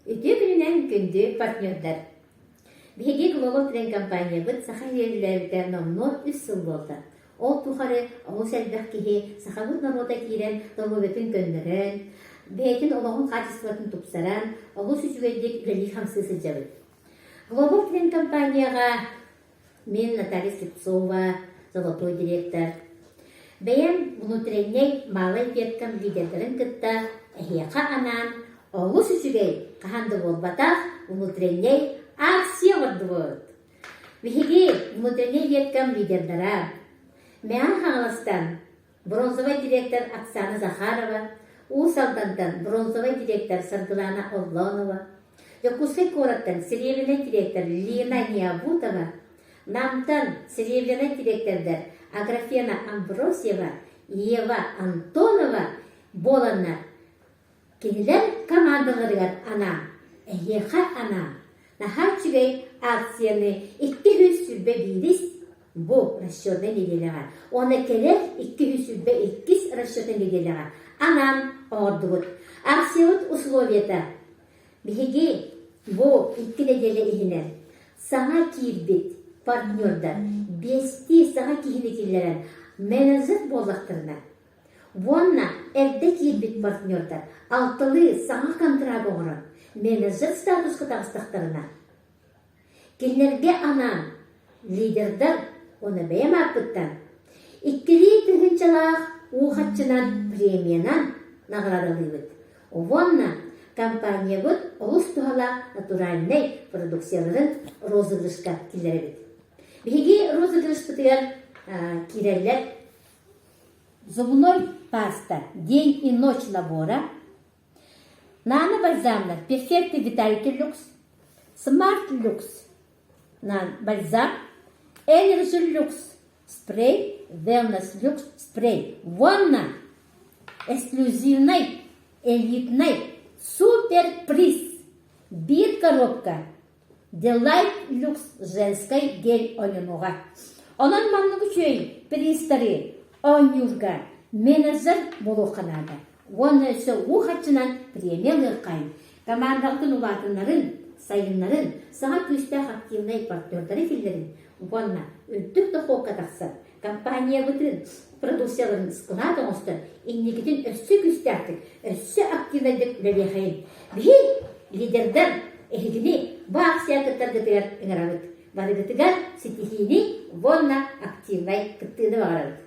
Үтө күнүнен күндү партнердар. Биһиги Global Trend компания бит саха ерлерге номно 3 сыл болду. Ол тухары ол сәлбәк киһи сахабыт народа кирен долбобетін көндөрөн, бейтин олоғын качествосын тупсаран, олу сүзүгейдик религ хамсы сылжабыт. Global Trend компанияға мен Наталья Слепцова, золотой директор. Бәйен внутренней малый веткам лидердерин кытта эхияқа анан, олу сүзүгей каханды болбатах внутренней акция ордуот. Биһиги внутренней веткам лидердара Мян Ханластан бронзовый директор Оксана Захарова, Усалдандан бронзовый директор Саргылана Оллонова, Якутской городтан серебряный директор Лина Необутова, Намтан серебряный директордар Аграфена Амбросьева, Ева Антонова боланна. Кинилер командаларыгар ана, эхеха ана. Нахачыгай акцияны 200 сүрбе бирис bu расчетны неделяға. Оны келер 200 сүрбе 2 расчетны неделяға. Анан ордугут. Акциявыт условията. Биһиги bu 2 неделя ихинен. Саңа кирбит партнердар. 5 саңа кихинекиллерен менеджер болақтырына. Вонна эрде кирбит партнердар. 6 саңа контракт оғырын. Менеджер статусқа тағыстақтарына. Келнерге анан лидердар оны бәйім апыттан. 2 түгіншалақ уғатчынан премиянан нағырадалыбыд. Овонна компания бұд олыс туғала натуральный продукцияларын розыгрышқа келдері бід. Бігі розыгрыш бұтығар кирелер зубной паста день и ночь набора, Нана бальзамна перфектный Vitality Lux, Smart Lux на бальзам, Energy Lux спрей, Wellness Lux спрей. Вонна эксклюзивный, элитный, суперприз. Бит коробка Delight Lux женской гель онюнуга. Онан маннугу чөй пристары онюрга менеджер болу канада. Оны өсі уғатчынан премиялы қайын. Командалқын ұлатынларын, сайынларын, саңа күстәқ активнай партнердары келдерін. Оны өттік тұқу қатақсы. Компания бұтырын продукцияларын сқылады оңысты. Иннекетін өсі күстәқтік, өсі активнайдық бәбе қайын. Бігі лидердар әйгіні ба акция кыттар кытығар ыңырабыд. Бары кытығар сетихini оны активнай кыттыды бағарабыд.